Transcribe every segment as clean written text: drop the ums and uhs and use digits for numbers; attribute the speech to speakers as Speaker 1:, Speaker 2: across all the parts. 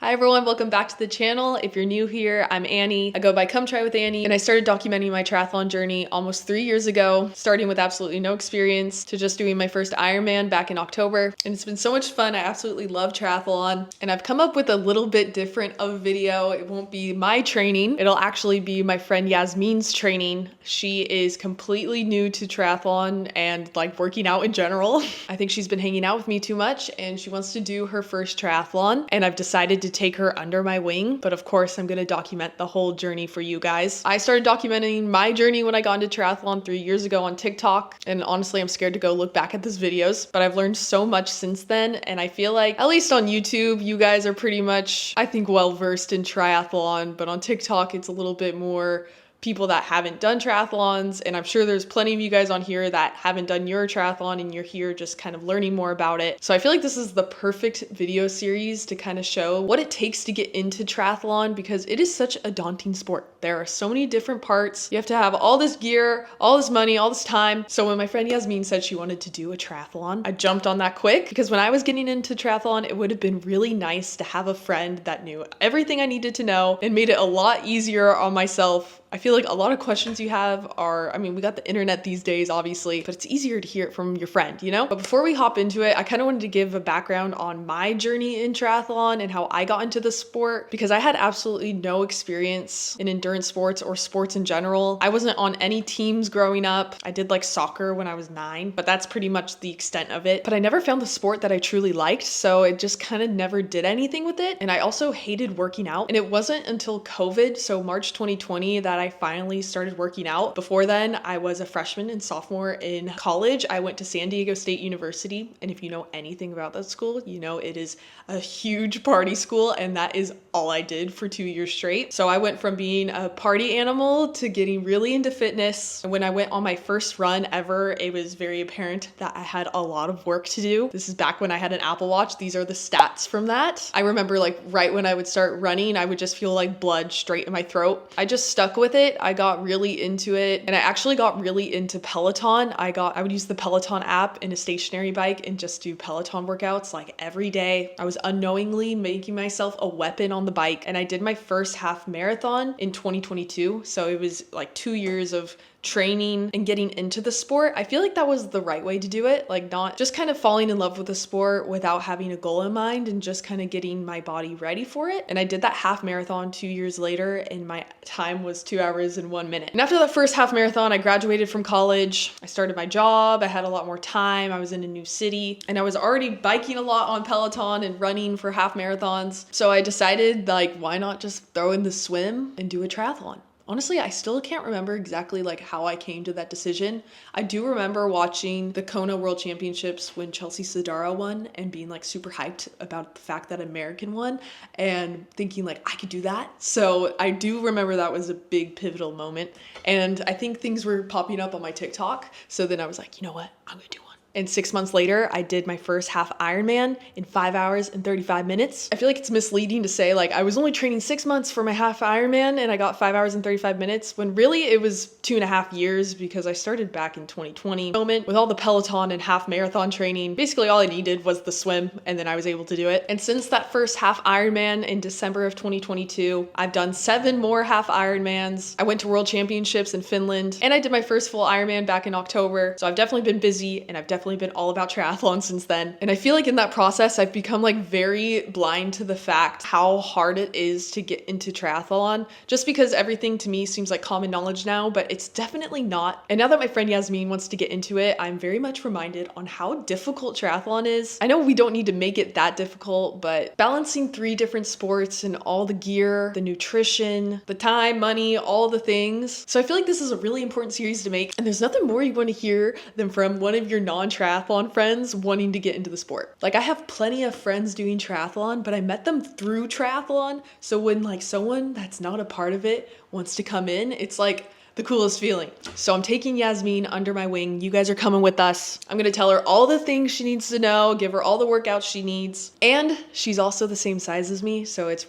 Speaker 1: Hi everyone, welcome back to the channel. If you're new here, I'm Annie. I go by Come Try with Annie, and I started documenting my triathlon journey almost 3 years ago, starting with absolutely no experience to just doing my first Ironman back in October. And it's been so much fun. I absolutely love triathlon, and I've come up with a little bit different of a video. It won't be my training. It'll actually be my friend Yasmeen's training. She is completely new to triathlon and like working out in general. I think she's been hanging out with me too much and she wants to do her first triathlon, and I've decided to take her under my wing, but of course I'm going to document the whole journey for you guys. I started documenting my journey when I got into triathlon 3 years ago on TikTok, and honestly I'm scared to go look back at those videos, but I've learned so much since then, and I feel like at least on YouTube you guys are pretty much, I think, well versed in triathlon, but on TikTok it's a little bit more people that haven't done triathlons, and I'm sure there's plenty of you guys on here that haven't done your triathlon and you're here just kind of learning more about it. So I feel like this is the perfect video series to kind of show what it takes to get into triathlon, because it is such a daunting sport. There are so many different parts. You have to have all this gear, all this money, all this time. So when my friend Yasmeen said she wanted to do a triathlon, I jumped on that quick, because when I was getting into triathlon, it would have been really nice to have a friend that knew everything I needed to know and made it a lot easier on myself. I feel like a lot of questions you have are, I mean, we got the internet these days, obviously, but it's easier to hear it from your friend, you know? But before we hop into it, I kind of wanted to give a background on my journey in triathlon and how I got into the sport, because I had absolutely no experience in endurance sports or sports in general. I wasn't on any teams growing up. I did like soccer when I was 9, but that's pretty much the extent of it. But I never found the sport that I truly liked, so it just kind of never did anything with it. And I also hated working out. And it wasn't until COVID, so March 2020, that I finally started working out. Before then, I was a freshman and sophomore in college. I went to San Diego State University, and if you know anything about that school, you know it is a huge party school, and that is all I did for 2 years straight. So I went from being a party animal to getting really into fitness. And when I went on my first run ever, it was very apparent that I had a lot of work to do. This is back when I had an Apple Watch. These are the stats from that. I remember like right when I would start running, I would just feel like blood straight in my throat. I just stuck with it. I got really into it, and I actually got really into Peloton. I would use the Peloton app in a stationary bike and just do Peloton workouts like every day. I was unknowingly making myself a weapon on the bike, and I did my first half marathon in 2022. So it was like 2 years of training and getting into the sport. I feel like that was the right way to do it, like not just kind of falling in love with the sport without having a goal in mind and just kind of getting my body ready for it. And I did that half marathon 2 years later, and my time was 2 hours and 1 minute. And after that first half marathon, I graduated from college. I started my job. I had a lot more time. I was in a new city, and I was already biking a lot on Peloton and running for half marathons. So I decided, like, why not just throw in the swim and do a triathlon? Honestly, I still can't remember exactly like how I came to that decision. I do remember watching the Kona World Championships when Chelsea Sodaro won and being like super hyped about the fact that American won and thinking like I could do that. So I do remember that was a big pivotal moment, and I think things were popping up on my TikTok. So then I was like, you know what, I'm gonna do one. And 6 months later, I did my first half Ironman in 5 hours and 35 minutes. I feel like it's misleading to say like I was only training 6 months for my half Ironman and I got 5 hours and 35 minutes, when really it was 2.5 years, because I started back in 2020 moment with all the Peloton and half marathon training. Basically all I needed was the swim, and then I was able to do it. And since that first half Ironman in December of 2022, I've done 7 more half Ironmans. I went to World Championships in Finland, and I did my first full Ironman back in October. So I've definitely been busy, and I've definitely been all about triathlon since then. And I feel like in that process, I've become like very blind to the fact how hard it is to get into triathlon, just because everything to me seems like common knowledge now, but it's definitely not. And now that my friend Yasmeen wants to get into it, I'm very much reminded on how difficult triathlon is. I know we don't need to make it that difficult, but balancing 3 different sports and all the gear, the nutrition, the time, money, all the things. So I feel like this is a really important series to make, and there's nothing more you want to hear than from one of your non-triathlon friends wanting to get into the sport. Like I have plenty of friends doing triathlon, but I met them through triathlon. So when like someone that's not a part of it wants to come in, it's like the coolest feeling. So I'm taking Yasmeen under my wing. You guys are coming with us. I'm gonna tell her all the things she needs to know, give her all the workouts she needs. And she's also the same size as me, so it's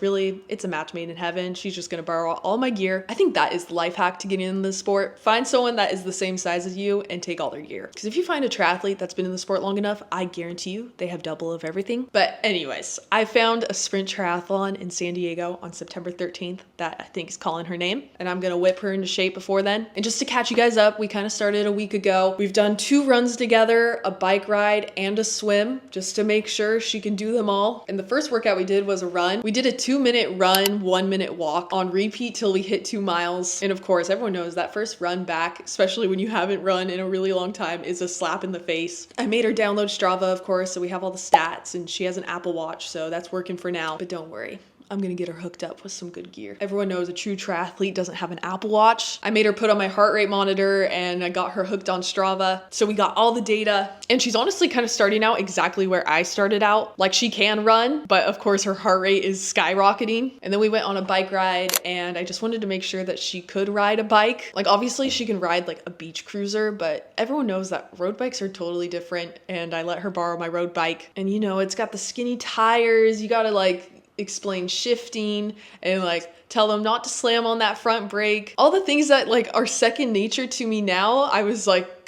Speaker 1: a match made in heaven. She's just gonna borrow all my gear. I think that is the life hack to getting into the sport. Find someone that is the same size as you and take all their gear. Because if you find a triathlete that's been in the sport long enough, I guarantee you they have double of everything. But anyways, I found a sprint triathlon in San Diego on September 13th that I think is calling her name, and I'm gonna whip her into shape before then. And just to catch you guys up, we kind of started a week ago. We've done 2 runs together, a bike ride and a swim, just to make sure she can do them all. And the first workout we did was a run. We did a 2-minute run, 1-minute walk on repeat till we hit 2 miles. And of course, everyone knows that first run back, especially when you haven't run in a really long time, is a slap in the face. I made her download Strava, of course, so we have all the stats, and she has an Apple Watch, so that's working for now. But don't worry, I'm gonna get her hooked up with some good gear. Everyone knows a true triathlete doesn't have an Apple Watch. I made her put on my heart rate monitor and I got her hooked on Strava. So we got all the data, and she's honestly kind of starting out exactly where I started out. Like, she can run, but of course her heart rate is skyrocketing. And then we went on a bike ride, and I just wanted to make sure that she could ride a bike. Like, obviously she can ride like a beach cruiser, but everyone knows that road bikes are totally different. And I let her borrow my road bike, and you know, it's got the skinny tires. You gotta like explain shifting and like tell them not to slam on that front brake. All the things that like are second nature to me now. I was like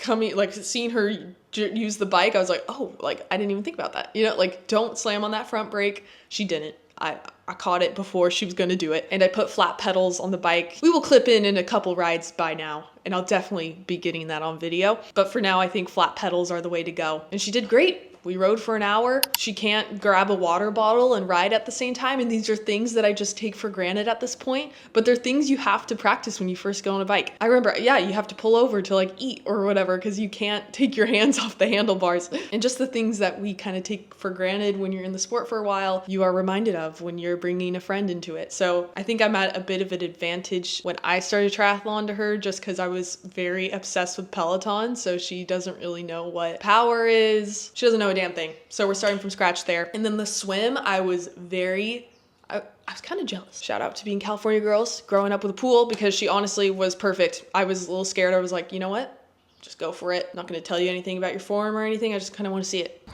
Speaker 1: seeing her use the bike. I was like, oh, like I didn't even think about that. You know, like don't slam on that front brake. She didn't. I caught it before she was gonna do it. And I put flat pedals on the bike. We will clip in a couple rides by now, and I'll definitely be getting that on video. But for now, I think flat pedals are the way to go. And she did great. We rode for an hour. She can't grab a water bottle and ride at the same time. And these are things that I just take for granted at this point, but they're things you have to practice when you first go on a bike. I remember, yeah, you have to pull over to like eat or whatever, because you can't take your hands off the handlebars. And just the things that we kind of take for granted when you're in the sport for a while, you are reminded of when you're bringing a friend into it. So I think I'm at a bit of an advantage when I started triathlon to her, just because I was very obsessed with Peloton. So she doesn't really know what power is. She doesn't know damn thing. So we're starting from scratch there. And then the swim, I was kind of jealous. Shout out to being California girls growing up with a pool, because she honestly was perfect. I was a little scared. I was like, you know what? Just go for it. I'm not going to tell you anything about your form or anything. I just kind of want to see it.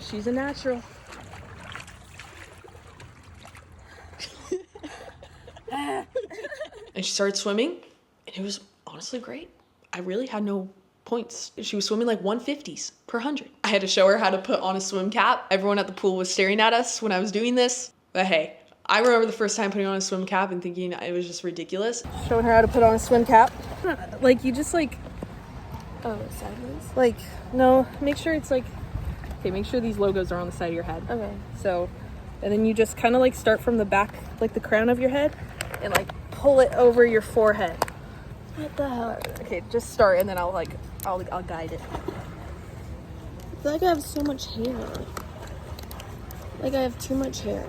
Speaker 1: She's a natural. And she started swimming, and it was honestly great. I really had no points. She was swimming like 150s per 100. I had to show her how to put on a swim cap. Everyone at the pool was staring at us when I was doing this. But hey, I remember the first time putting on a swim cap and thinking it was just ridiculous. Showing her how to put on a swim cap. Like, you just like... Oh, sideways? Like, no, make sure it's like... Okay, make sure these logos are on the side of your head. Okay. So, and then you just kind of like start from the back, like the crown of your head, and like pull it over your forehead. What the hell? Okay, just start, and then I'll guide it.
Speaker 2: I feel like I have so much hair. Like I have too much hair.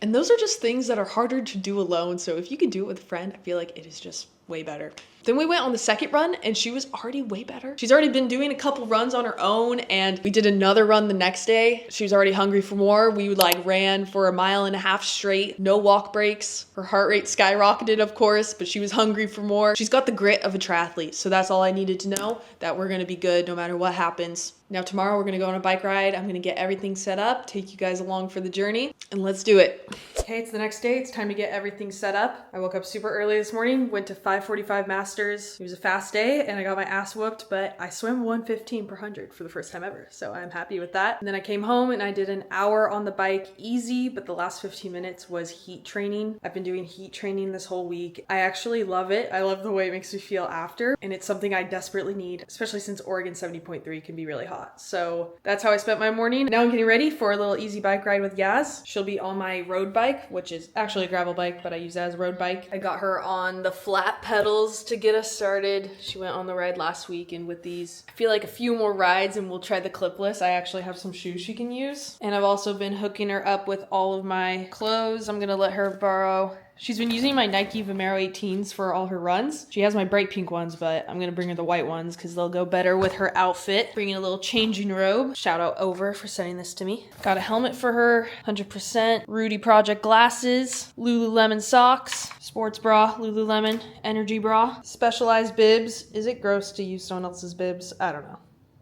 Speaker 1: And those are just things that are harder to do alone. So if you can do it with a friend, I feel like it is just way better. Then we went on the second run, and she was already way better. She's already been doing a couple runs on her own, and we did another run the next day. She was already hungry for more. We like ran for 1.5 miles straight, no walk breaks. Her heart rate skyrocketed, of course, but she was hungry for more. She's got the grit of a triathlete, so that's all I needed to know, that we're gonna be good no matter what happens. Now tomorrow we're gonna go on a bike ride. I'm gonna get everything set up, take you guys along for the journey, and let's do it. Okay, it's the next day. It's time to get everything set up. I woke up super early this morning, went to 5:45 Masters. It was a fast day, and I got my ass whooped, but I swam 115 per 100 for the first time ever, so I'm happy with that. And then I came home and I did an hour on the bike, easy, but the last 15 minutes was heat training. I've been doing heat training this whole week. I actually love it. I love the way it makes me feel after, and it's something I desperately need, especially since Oregon 70.3 can be really hot. So that's how I spent my morning. Now I'm getting ready for a little easy bike ride with Yaz. She'll be on my road bike, which is actually a gravel bike, but I use it as a road bike. I got her on the flat pedals to get us started. She went on the ride last week, and with these, I feel like a few more rides and we'll try the clipless. I actually have some shoes she can use. And I've also been hooking her up with all of my clothes. I'm gonna let her borrow She's been using my Nike Vomero 18s for all her runs. She has my bright pink ones, but I'm gonna bring her the white ones because they'll go better with her outfit. Bringing a little changing robe. Shout out Over for sending this to me. Got a helmet for her, 100%. Rudy Project glasses, Lululemon socks, sports bra, Lululemon, energy bra, Specialized bibs. Is it gross to use someone else's bibs? I don't know.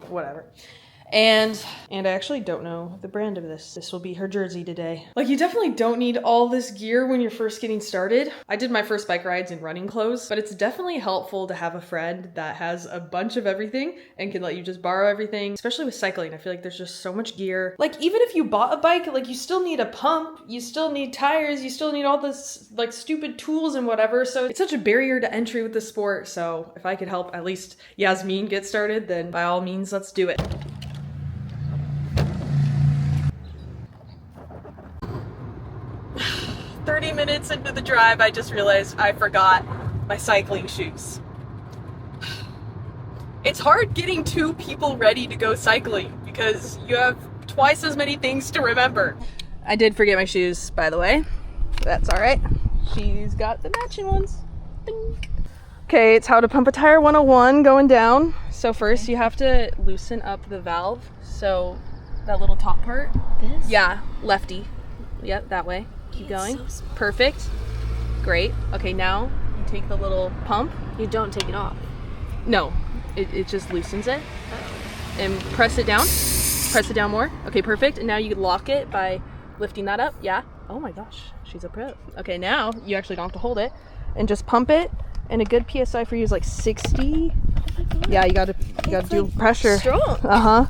Speaker 1: Whatever. And I actually don't know the brand of this. This will be her jersey today. Like, you definitely don't need all this gear when you're first getting started. I did my first bike rides in running clothes, but it's definitely helpful to have a friend that has a bunch of everything and can let you just borrow everything, especially with cycling. I feel like there's just so much gear. Like, even if you bought a bike, like, you still need a pump, you still need tires, you still need all this, like, stupid tools and whatever. So it's such a barrier to entry with the sport. So if I could help at least Yasmeen get started, then by all means, let's do it. 30 minutes into the drive, I just realized I forgot my cycling shoes. It's hard getting two people ready to go cycling because you have twice as many things to remember. I did forget my shoes, by the way. That's all right. She's got the matching ones. Ding. Okay, it's how to pump a tire 101 going down. So first you have to loosen up the valve. So that little top part.
Speaker 2: This?
Speaker 1: Yeah, lefty. Yep, that way. Keep going. So perfect. Great. Okay, now you take the little pump.
Speaker 2: You don't take it off.
Speaker 1: No, it just loosens it. Oh. And press it down. Press it down more. Okay, perfect. And now you lock it by lifting that up. Yeah. Oh my gosh, she's a pro. Okay, now you actually don't have to hold it. And just pump it. And a good PSI for you is like 60. Oh, yeah, you gotta do like pressure.
Speaker 2: Strong.
Speaker 1: Uh-huh.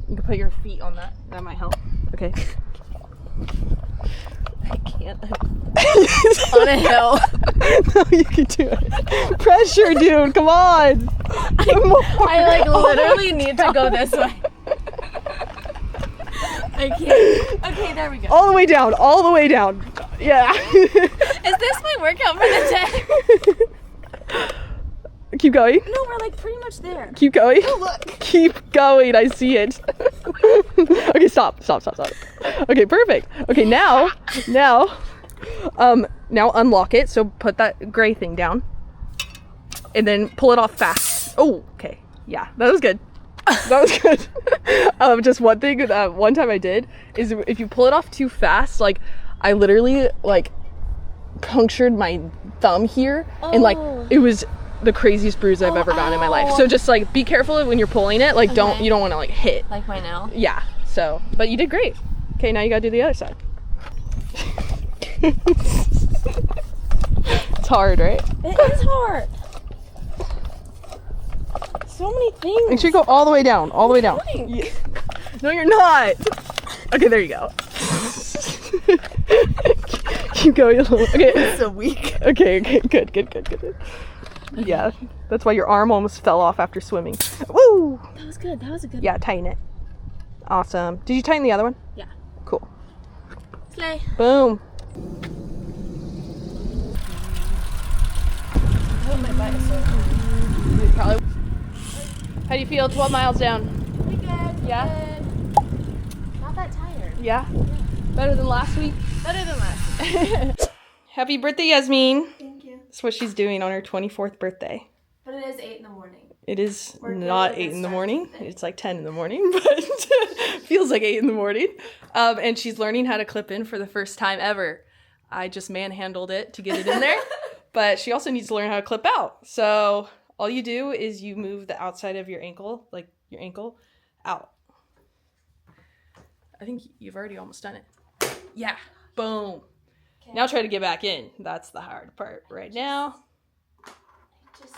Speaker 1: You can put your feet on that. That might help. Okay. I can't. On a hill. No, you can do it. Pressure, dude. Come on.
Speaker 2: I like literally need to go this way. I can't. Okay, there we go.
Speaker 1: All the way down. All the way down. Yeah.
Speaker 2: Is this my workout for the day?
Speaker 1: Keep going.
Speaker 2: No, we're like pretty much there.
Speaker 1: Keep going.
Speaker 2: Oh, look.
Speaker 1: Keep going. I see it. Okay, stop. Okay, perfect. Okay, now unlock it. So put that gray thing down and then pull it off fast. Oh, okay. Yeah, that was good. That was good. Just one thing that one time I did is if you pull it off too fast, like I literally like punctured my thumb here and like it was the craziest bruise I've ever gotten in my life. So just like be careful when you're pulling it. Like you don't want to like hit.
Speaker 2: Like my nail.
Speaker 1: Yeah. So, but you did great. Okay, now you gotta do the other side. It's hard, right?
Speaker 2: It is hard. So many things.
Speaker 1: Make sure you go all the way down. All the way down. Yeah. No, you're not. Okay, there you go. Keep going a little. Okay.
Speaker 2: It's so weak.
Speaker 1: Okay, good. Yeah, that's why your arm almost fell off after swimming. Woo!
Speaker 2: That was good. That was a good
Speaker 1: Yeah, tighten it. Awesome. Did you tighten the other one?
Speaker 2: Yeah.
Speaker 1: Cool.
Speaker 2: Slay.
Speaker 1: Boom.
Speaker 2: Oh, my butt is so
Speaker 1: Probably. How do you feel? 12 miles down.
Speaker 2: pretty good.
Speaker 1: Yeah?
Speaker 2: Good. Not that tired.
Speaker 1: Yeah? Better than last week?
Speaker 2: Better than last.
Speaker 1: Happy birthday, Yasmeen.
Speaker 2: Thank you.
Speaker 1: That's what she's doing on her 24th birthday.
Speaker 2: But it is 8 in the morning.
Speaker 1: It is
Speaker 2: We're
Speaker 1: not
Speaker 2: good with
Speaker 1: 8 in the
Speaker 2: start
Speaker 1: morning.
Speaker 2: today.
Speaker 1: It's like 10 in the morning, but feels like 8 in the morning. And she's learning how to clip in for the first time ever. I just manhandled it to get it in there, but she also needs to learn how to clip out. So all you do is you move the outside of your ankle, like your ankle, out. I think you've already almost done it. Yeah, boom.
Speaker 2: Okay.
Speaker 1: Now try to get back in. That's the hard part right now.
Speaker 2: Just...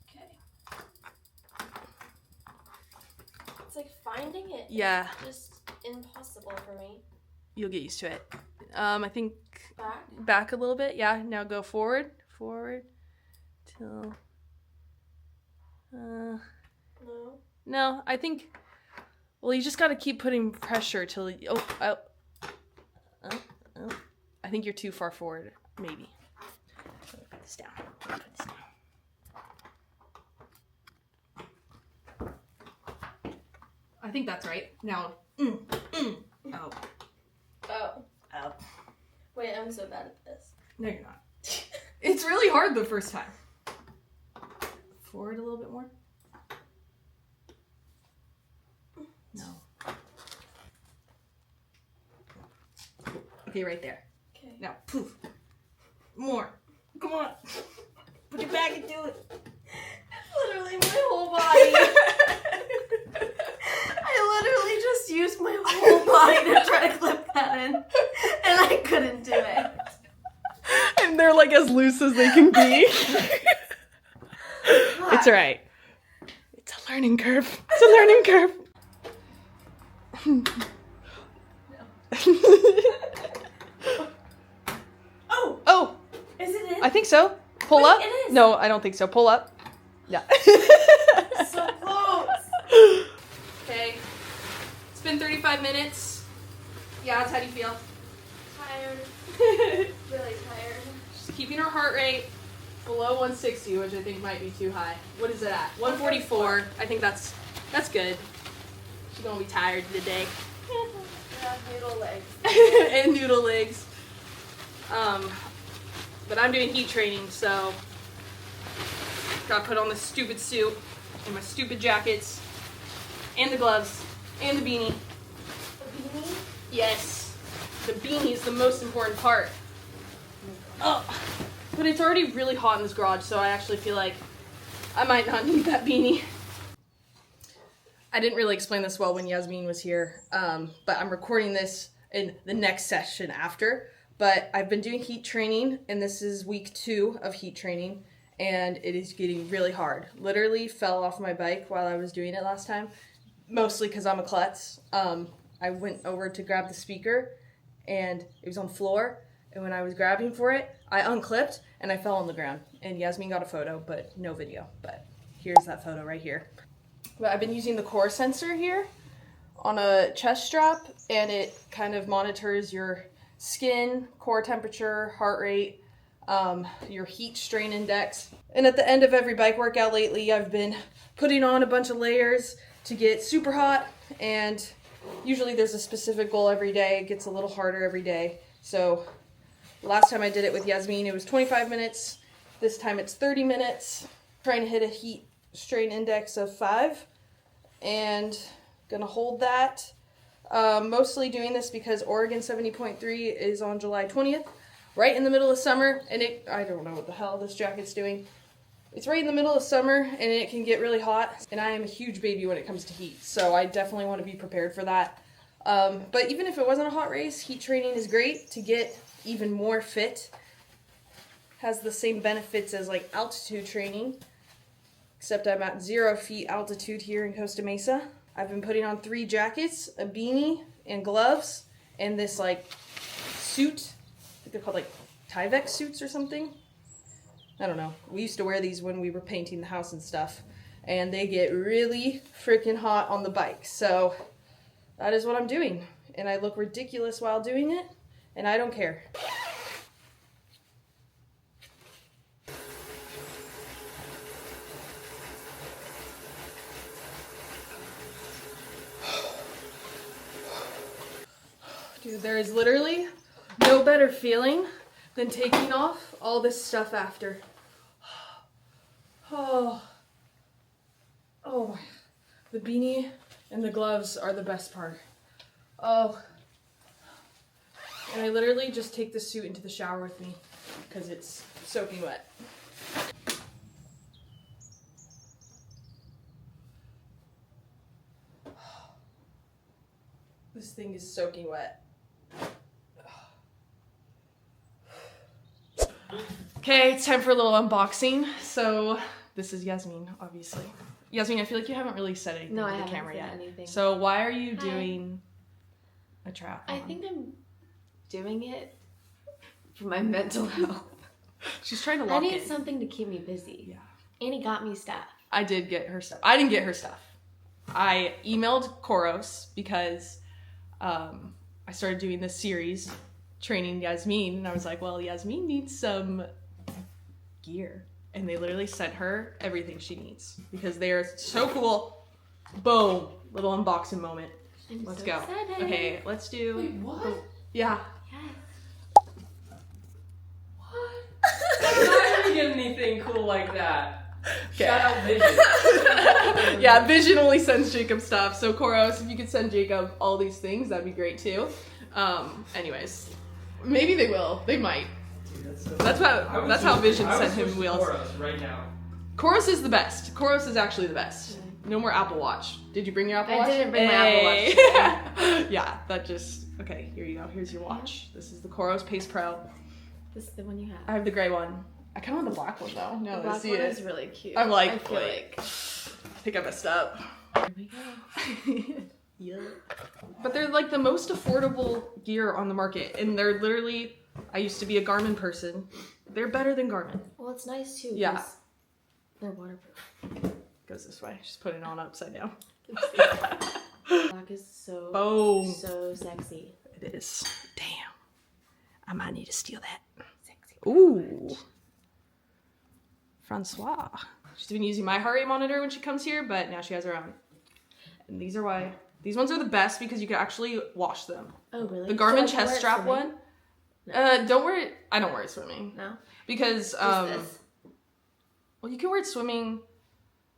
Speaker 2: Okay. It's like finding it.
Speaker 1: Yeah.
Speaker 2: Just impossible for me.
Speaker 1: You'll get used to it. I think
Speaker 2: Back?
Speaker 1: back a little bit. Yeah, now go forward till
Speaker 2: No.
Speaker 1: no, I think well, you just got to keep putting pressure till I think you're too far forward, maybe. Let me put this down. I think that's right. Now, oh.
Speaker 2: Wait, I'm so bad at this.
Speaker 1: No, you're not. It's really hard the first time. Forward a little bit more. No. Okay, right there.
Speaker 2: Okay.
Speaker 1: Now, poof. More. Come on. Put your back into it.
Speaker 2: Literally my whole body. I literally just used my whole body to try to clip that in. And I couldn't do it.
Speaker 1: And they're like as loose as they can be. It's alright. It's a learning curve. It's a learning curve.
Speaker 2: Oh!
Speaker 1: Oh!
Speaker 2: Is it in?
Speaker 1: I think so. Pull
Speaker 2: Wait,
Speaker 1: up?
Speaker 2: it is.
Speaker 1: No, I don't think so. Pull up. Yeah.
Speaker 2: So close!
Speaker 1: Okay. It's been 35 minutes. Yeah, how do you feel?
Speaker 2: Tired. Really tired.
Speaker 1: Just keeping her heart rate below 160, which I think might be too high. What is it at? 144. I think that's good. She's gonna be tired today.
Speaker 2: Yeah, noodle legs.
Speaker 1: And noodle legs. But I'm doing heat training, so gotta put on this stupid suit and my stupid jackets and the gloves and the beanie.
Speaker 2: The beanie?
Speaker 1: Yes, the beanie is the most important part. Oh, but it's already really hot in this garage, so I actually feel like I might not need that beanie. I didn't really explain this well when Yasmeen was here, but I'm recording this in the next session after. But I've been doing heat training, and this is week 2 of heat training, and it is getting really hard. Literally fell off my bike while I was doing it last time, mostly because I'm a klutz. I went over to grab the speaker, and it was on the floor, and when I was grabbing for it, I unclipped, and I fell on the ground. And Yasmeen got a photo, but no video. But here's that photo right here. But I've been using the Coros sensor here on a chest strap, and it kind of monitors your skin, core temperature, heart rate, your heat strain index. And at the end of every bike workout lately, I've been putting on a bunch of layers to get super hot, and usually there's a specific goal every day. It gets a little harder every day. So last time I did it with Yasmeen, it was 25 minutes. This time it's 30 minutes. Trying to hit a heat strain index of 5, and gonna hold that. Mostly doing this because Oregon 70.3 is on July 20th, right in the middle of summer, and I don't know what the hell this jacket's doing. It's right in the middle of summer, and it can get really hot, and I am a huge baby when it comes to heat, so I definitely want to be prepared for that. But even if it wasn't a hot race, heat training is great to get even more fit. Has the same benefits as like altitude training, except I'm at 0 feet altitude here in Costa Mesa. I've been putting on 3 jackets, a beanie, and gloves, and this like suit. I think they're called like Tyvek suits or something. I don't know. We used to wear these when we were painting the house and stuff, and they get really freaking hot on the bike. So that is what I'm doing, and I look ridiculous while doing it, and I don't care. Dude, there is literally no better feeling than taking off all this stuff after. Oh, the beanie and the gloves are the best part. Oh, and I literally just take the suit into the shower with me because it's soaking wet. This thing is soaking wet. Okay, it's time for a little unboxing. So this is Yasmeen, obviously. Yasmeen, I feel like you haven't really said anything to the camera yet.
Speaker 2: Anything.
Speaker 1: So why are you doing a triathlon?
Speaker 2: I think I'm doing it for my mental health.
Speaker 1: She's trying to
Speaker 2: I
Speaker 1: lock
Speaker 2: need
Speaker 1: in.
Speaker 2: something to keep me busy.
Speaker 1: Yeah.
Speaker 2: Annie got me stuff.
Speaker 1: I did get her stuff. I didn't get her stuff. I emailed Coros because I started doing this series training Yasmeen, and I was like, well, Yasmeen needs some gear, and they literally sent her everything she needs because they are so cool. Boom, little unboxing moment.
Speaker 2: I'm
Speaker 1: Let's
Speaker 2: so
Speaker 1: go.
Speaker 2: excited.
Speaker 1: Okay, let's do.
Speaker 2: Wait, what?
Speaker 1: Yeah.
Speaker 2: Yes.
Speaker 3: get anything cool like that. Shout out Vision.
Speaker 1: Yeah, Vision only sends Jacob stuff. So Coros, if you could send Jacob all these things, that'd be great too. Anyways, maybe they will. They might.
Speaker 3: Dude,
Speaker 1: That's how Vision sent him
Speaker 3: switch
Speaker 1: wheels.
Speaker 3: Coros right now.
Speaker 1: Coros is the best. Coros is actually the best. No more Apple Watch. Did you bring your Apple Watch?
Speaker 2: I didn't bring my Apple Watch today.
Speaker 1: Yeah, that just... Okay, here you go. Here's your watch. This is the Coros Pace Pro.
Speaker 2: This is the one you have.
Speaker 1: I have the gray one. I kind of want the black one though. No,
Speaker 2: The black
Speaker 1: I see
Speaker 2: one
Speaker 1: it.
Speaker 2: is really cute.
Speaker 1: I'm like,
Speaker 2: I feel
Speaker 1: wait. I think I messed up.
Speaker 2: Here we go.
Speaker 1: Yeah. But they're like the most affordable gear on the market, and they're literally... I used to be a Garmin person. They're better than Garmin.
Speaker 2: Well, it's nice too.
Speaker 1: Yeah.
Speaker 2: 'cause they're waterproof.
Speaker 1: Goes this way. Just put it on upside down.
Speaker 2: Black is so
Speaker 1: Boom.
Speaker 2: so sexy.
Speaker 1: It is. Damn. I might need to steal that.
Speaker 2: Sexy.
Speaker 1: Ooh. Francois. She's been using my heart rate monitor when she comes here, but now she has her own. And these are why. These ones are the best because you can actually wash them.
Speaker 2: Oh really?
Speaker 1: The Garmin
Speaker 2: So I can wear
Speaker 1: chest
Speaker 2: it
Speaker 1: strap
Speaker 2: swimming?
Speaker 1: one.
Speaker 2: No.
Speaker 1: Don't wear it. I don't wear it swimming.
Speaker 2: No.
Speaker 1: Because
Speaker 2: Just
Speaker 1: well, you can wear it swimming.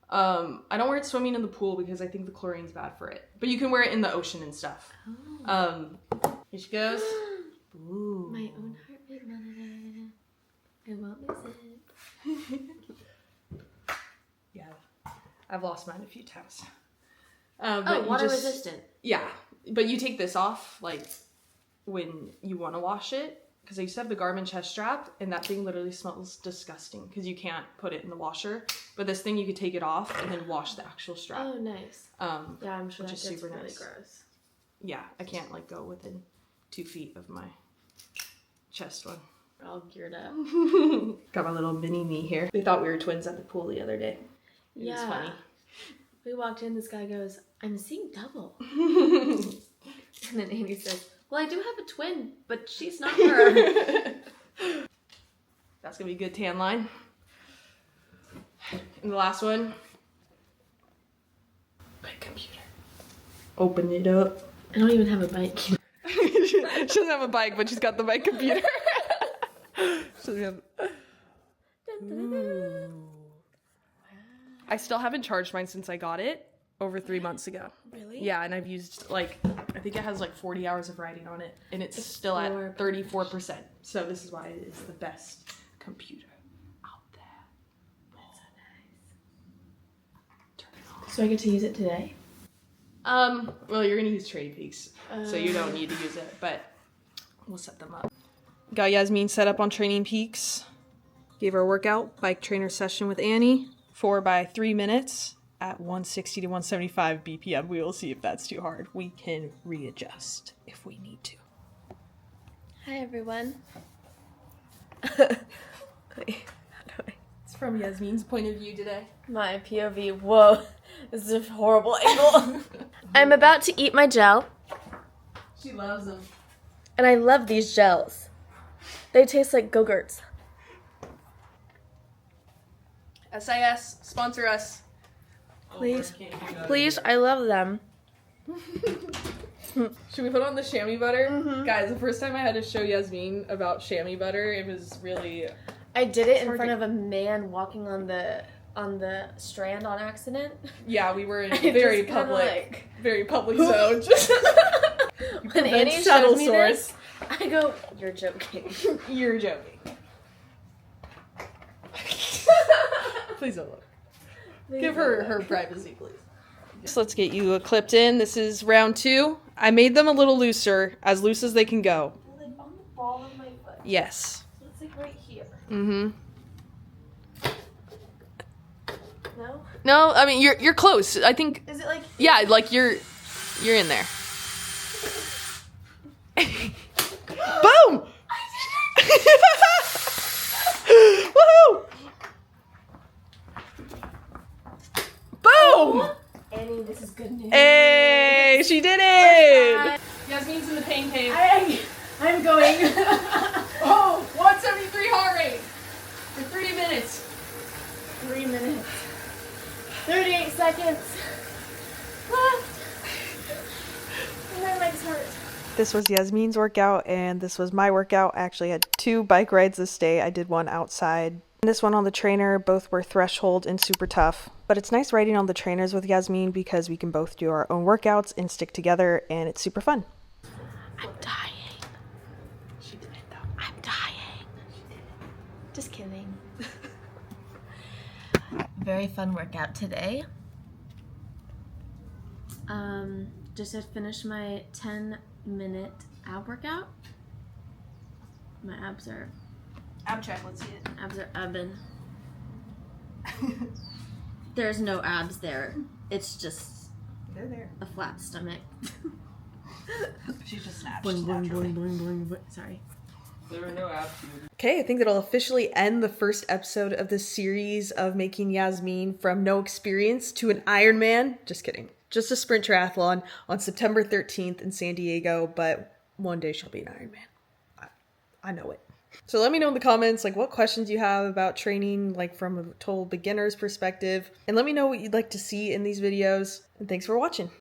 Speaker 1: I don't wear it swimming in the pool because I think the chlorine's bad for it. But you can wear it in the ocean and stuff.
Speaker 2: Oh.
Speaker 1: Here she goes. Ooh.
Speaker 2: My own heart rate monitor. I won't miss it.
Speaker 1: Yeah, I've lost mine a few times.
Speaker 2: Oh,
Speaker 1: you
Speaker 2: water
Speaker 1: just-
Speaker 2: resistant.
Speaker 1: Yeah, but you take this off like when you want to wash it. Because I used to have the Garmin chest strap, and that thing literally smells disgusting because you can't put it in the washer. But this thing, you could take it off and then wash the actual strap.
Speaker 2: Oh, nice. Yeah, I'm sure
Speaker 1: which
Speaker 2: that
Speaker 1: is
Speaker 2: gets
Speaker 1: super
Speaker 2: really
Speaker 1: nice.
Speaker 2: gross.
Speaker 1: Yeah, I can't like go within 2 feet of my chest one.
Speaker 2: We're all geared up.
Speaker 1: Got my little mini me here. They thought we were twins at the pool the other day. It was
Speaker 2: Yeah.
Speaker 1: funny.
Speaker 2: We walked in, this guy goes, I'm seeing double. And then Amy says, well, I do have a twin, but she's not her.
Speaker 1: That's gonna be a good tan line. And the last one. My computer. Open it up.
Speaker 2: I don't even have a bike.
Speaker 1: She doesn't have a bike, but she's got the bike computer. She doesn't have... Ooh. I still haven't charged mine since I got it over 3 months ago.
Speaker 2: Really?
Speaker 1: Yeah, and I've used like, I think it has like 40 hours of writing on it, and it's still at 34%. So this is why it is the best computer out there.
Speaker 2: That's so nice.
Speaker 1: Turn it on.
Speaker 2: So I get to use it today?
Speaker 1: Well, you're gonna use Trade Peaks, so you don't need to use it, but we'll set them up. Got Yasmeen set up on Training Peaks. Gave her a workout, bike trainer session with Annie, 4 by 3 minutes at 160 to 175 BPM. We will see if that's too hard. We can readjust if we need to.
Speaker 2: Hi, everyone.
Speaker 1: It's from Yasmeen's point of view today.
Speaker 2: My POV. Whoa. This is a horrible angle. I'm about to eat my gel,
Speaker 1: She loves them.
Speaker 2: and I love these gels. They taste like Go-Gurts.
Speaker 1: SIS, sponsor us.
Speaker 2: Please. Please, I love them.
Speaker 1: Should we put on the chamois butter? Guys, the first time I had to show Yasmeen about chamois butter, it was really...
Speaker 2: I did it in
Speaker 1: hard
Speaker 2: front
Speaker 1: to-
Speaker 2: of a man walking on the strand on accident.
Speaker 1: Yeah, we were in
Speaker 2: I
Speaker 1: very
Speaker 2: just kinda
Speaker 1: public, very public zone. Just
Speaker 2: When
Speaker 1: prevent
Speaker 2: Annie
Speaker 1: shuttle
Speaker 2: showed me this, I go, "You're joking."
Speaker 1: You're joking. Please don't look. Give her privacy, please. So let's get you clipped in. This is round 2. I made them a little looser, as loose as they can go.
Speaker 2: Like on the ball of my foot.
Speaker 1: Yes.
Speaker 2: So it's like right here.
Speaker 1: Mm-hmm.
Speaker 2: No?
Speaker 1: No, I mean you're close. I think.
Speaker 2: Is it like?
Speaker 1: Yeah, like you're in there. Boom! Woohoo! Boom!
Speaker 2: Annie, this is good news.
Speaker 1: Hey, she did it! Yasmeen's in the pain cave.
Speaker 2: I'm going.
Speaker 1: Oh, 173 heart rate for 30 minutes.
Speaker 2: 3 minutes. 38 seconds. Left. And my legs hurt.
Speaker 1: This was Yasmeen's workout, and this was my workout. I actually had 2 bike rides this day. I did one outside This one on the trainer, both were threshold and super tough. But it's nice riding on the trainers with Yasmeen because we can both do our own workouts and stick together, and it's super fun.
Speaker 2: I'm dying.
Speaker 1: She did it though.
Speaker 2: I'm dying. Just kidding. Very fun workout today. Just had finished my 10-minute ab workout. My abs are...
Speaker 1: Ab check, let's see it.
Speaker 2: Abs are ebbing. There's no abs there. It's just...
Speaker 1: They're there.
Speaker 2: A flat stomach.
Speaker 1: She just snapped.
Speaker 2: Boing, boing, boing, boing, boing, boing. Sorry.
Speaker 3: There were no abs.
Speaker 1: Okay, I think that'll officially end the first episode of this series of making Yasmeen from no experience to an Ironman. Just kidding. Just a sprint triathlon on September 13th in San Diego, but one day she'll be an Ironman. I know it. So let me know in the comments, like, what questions you have about training, like from a total beginner's perspective. And let me know what you'd like to see in these videos. And thanks for watching.